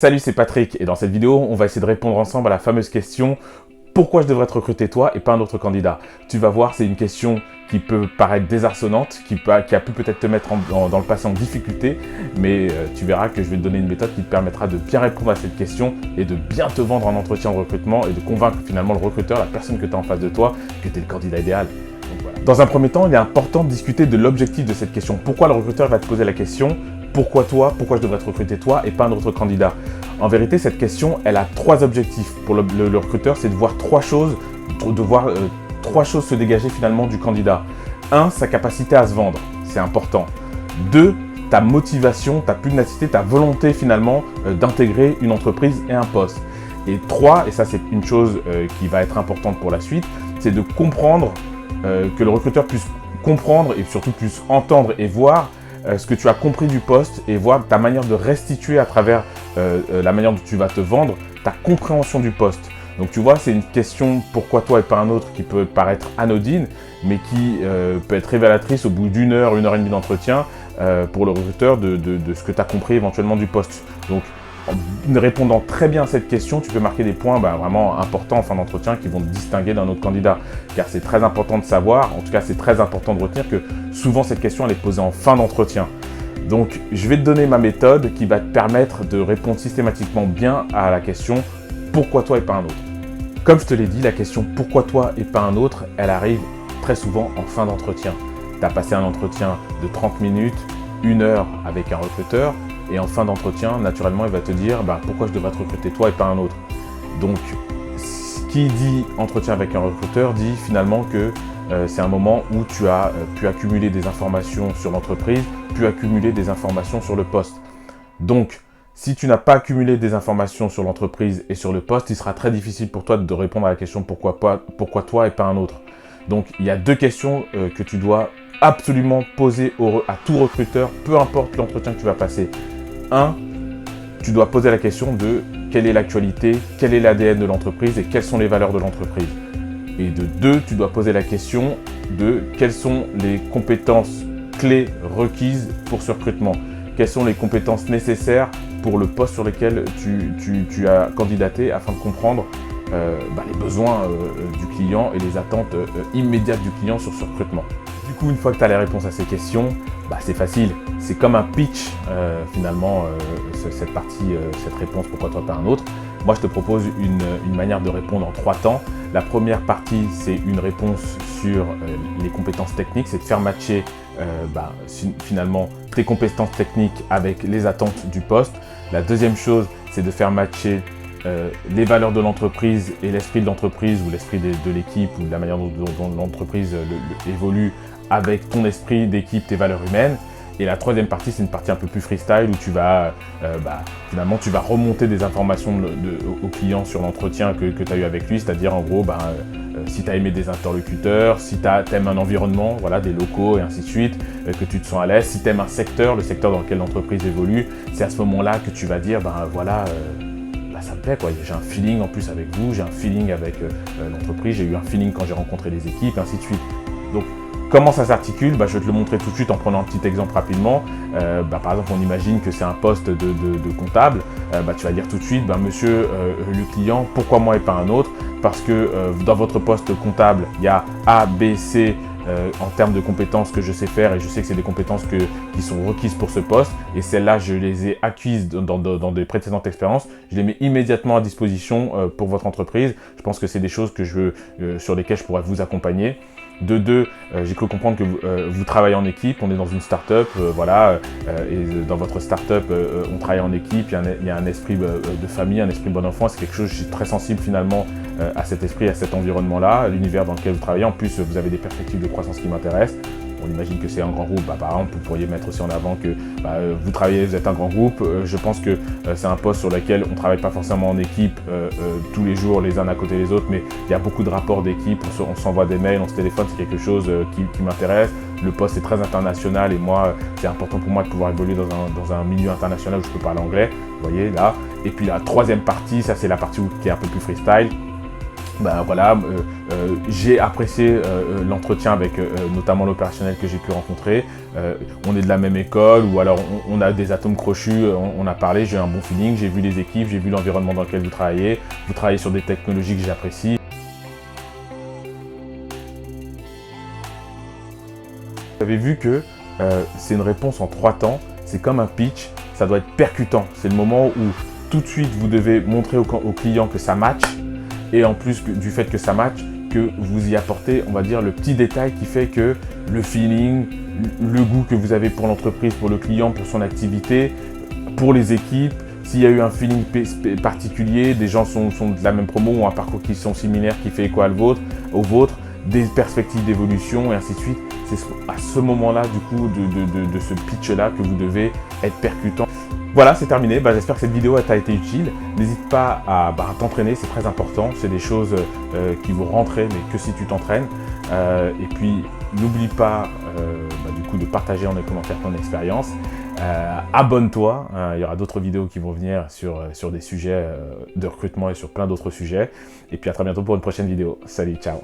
Salut, c'est Patrick et dans cette vidéo, on va essayer de répondre ensemble à la fameuse question « Pourquoi je devrais te recruter toi et pas un autre candidat ?» Tu vas voir, c'est une question qui peut paraître désarçonnante, qui a pu peut-être te mettre dans le passé en difficulté, mais tu verras que je vais te donner une méthode qui te permettra de bien répondre à cette question et de bien te vendre en entretien de recrutement et de convaincre finalement le recruteur, la personne que tu as en face de toi, que tu es le candidat idéal. Donc, voilà. Dans un premier temps, il est important de discuter de l'objectif de cette question. Pourquoi le recruteur va te poser la question ? Pourquoi toi? Pourquoi je devrais te recruter toi et pas un autre candidat? En vérité, cette question, elle a trois objectifs. Pour le recruteur, c'est de voir trois choses se dégager finalement du candidat. 1, sa capacité à se vendre, c'est important. 2, ta motivation, ta pugnacité, ta volonté finalement d'intégrer une entreprise et un poste. Et 3, et ça c'est une chose qui va être importante pour la suite, c'est de comprendre, que le recruteur puisse comprendre et surtout puisse entendre et voir ce que tu as compris du poste et voir ta manière de restituer à travers la manière dont tu vas te vendre, ta compréhension du poste. Donc tu vois, c'est une question pourquoi toi et pas un autre qui peut paraître anodine, mais qui peut être révélatrice au bout d'une heure et demie d'entretien pour le recruteur de ce que tu as compris éventuellement du poste. Donc en répondant très bien à cette question, tu peux marquer des points vraiment importants en fin d'entretien qui vont te distinguer d'un autre candidat. Car c'est très important de savoir, en tout cas c'est très important de retenir que souvent cette question elle est posée en fin d'entretien. Donc je vais te donner ma méthode qui va te permettre de répondre systématiquement bien à la question « Pourquoi toi et pas un autre ?» Comme je te l'ai dit, la question « Pourquoi toi et pas un autre ?» elle arrive très souvent en fin d'entretien. Tu as passé un entretien de 30 minutes, 1 heure avec un recruteur, et en fin d'entretien, naturellement, il va te dire pourquoi je devrais te recruter toi et pas un autre. Donc, ce qui dit entretien avec un recruteur dit finalement que c'est un moment où tu as pu accumuler des informations sur l'entreprise, pu accumuler des informations sur le poste. Donc, si tu n'as pas accumulé des informations sur l'entreprise et sur le poste, il sera très difficile pour toi de répondre à la question pourquoi toi et pas un autre. Donc, il y a deux questions que tu dois absolument poser à tout recruteur, peu importe l'entretien que tu vas passer. 1, tu dois poser la question de quelle est l'actualité, quel est l'ADN de l'entreprise et quelles sont les valeurs de l'entreprise. Et de 2, tu dois poser la question de quelles sont les compétences clés requises pour ce recrutement. Quelles sont les compétences nécessaires pour le poste sur lequel tu as candidaté afin de comprendre les besoins du client et les attentes immédiates du client sur ce recrutement. Du coup, une fois que tu as les réponses à ces questions, c'est facile. C'est comme un pitch, finalement, cette réponse « Pourquoi toi pas un autre ?» Moi, je te propose une manière de répondre en 3 temps. La première partie, c'est une réponse sur les compétences techniques. C'est de faire matcher, finalement, tes compétences techniques avec les attentes du poste. La deuxième chose, c'est de faire matcher les valeurs de l'entreprise et l'esprit de l'entreprise ou l'esprit de l'équipe ou de la manière dont l'entreprise évolue avec ton esprit d'équipe, tes valeurs humaines. Et la troisième partie, c'est une partie un peu plus freestyle où tu vas, finalement, tu vas remonter des informations au client sur l'entretien que tu as eu avec lui, c'est-à-dire en gros, si tu as aimé des interlocuteurs, si tu aimes un environnement, voilà, des locaux et ainsi de suite, que tu te sens à l'aise, si tu aimes un secteur, le secteur dans lequel l'entreprise évolue, c'est à ce moment-là que tu vas dire, ça me plaît quoi, j'ai un feeling en plus avec vous, j'ai un feeling avec l'entreprise, j'ai eu un feeling quand j'ai rencontré les équipes, et ainsi de suite. Donc, comment ça s'articule? Je vais te le montrer tout de suite en prenant un petit exemple rapidement. Par exemple, on imagine que c'est un poste de comptable. Tu vas dire tout de suite, monsieur le client, pourquoi moi et pas un autre? Parce que dans votre poste comptable, il y a A, B, C en termes de compétences que je sais faire et je sais que c'est des compétences qui sont requises pour ce poste. Et celles-là, je les ai acquises dans des précédentes expériences. Je les mets immédiatement à disposition pour votre entreprise. Je pense que c'est des choses sur lesquelles je pourrais vous accompagner. De 2, j'ai cru comprendre que vous travaillez en équipe, on est dans une start-up, et dans votre start-up, on travaille en équipe, il y a un esprit de famille, un esprit bon enfant, c'est quelque chose, je suis très sensible finalement à cet esprit, à cet environnement-là, à l'univers dans lequel vous travaillez. En plus, vous avez des perspectives de croissance qui m'intéressent. On imagine que c'est un grand groupe, par exemple, vous pourriez mettre aussi en avant que vous êtes un grand groupe. Je pense que c'est un poste sur lequel on ne travaille pas forcément en équipe tous les jours, les uns à côté des autres, mais il y a beaucoup de rapports d'équipe, on s'envoie des mails, on se téléphone, c'est quelque chose qui m'intéresse. Le poste est très international et moi, c'est important pour moi de pouvoir évoluer dans un milieu international où je peux parler anglais, vous voyez là. Et puis la troisième partie, ça c'est la partie qui est un peu plus freestyle. Bah voilà, j'ai apprécié l'entretien avec notamment l'opérationnel que j'ai pu rencontrer. On est de la même école, ou alors on a des atomes crochus, on a parlé, j'ai eu un bon feeling, j'ai vu les équipes, j'ai vu l'environnement dans lequel vous travaillez sur des technologies que j'apprécie. Vous avez vu que c'est une réponse en 3 temps, c'est comme un pitch, ça doit être percutant. C'est le moment où tout de suite vous devez montrer au client que ça match, et en plus du fait que ça match, que vous y apportez, on va dire, le petit détail qui fait que le feeling, le goût que vous avez pour l'entreprise, pour le client, pour son activité, pour les équipes, s'il y a eu un feeling particulier, des gens sont de la même promo, ou un parcours qui sont similaires, qui fait écho au vôtre, des perspectives d'évolution et ainsi de suite. C'est à ce moment-là, du coup, de ce pitch-là que vous devez être percutant. Voilà, c'est terminé. J'espère que cette vidéo t'a été utile. N'hésite pas à t'entraîner, c'est très important. C'est des choses qui vont rentrer, mais que si tu t'entraînes. Et puis, n'oublie pas du coup de partager en commentaire ton expérience. Abonne-toi, il y aura d'autres vidéos qui vont venir sur des sujets de recrutement et sur plein d'autres sujets. Et puis à très bientôt pour une prochaine vidéo. Salut, ciao!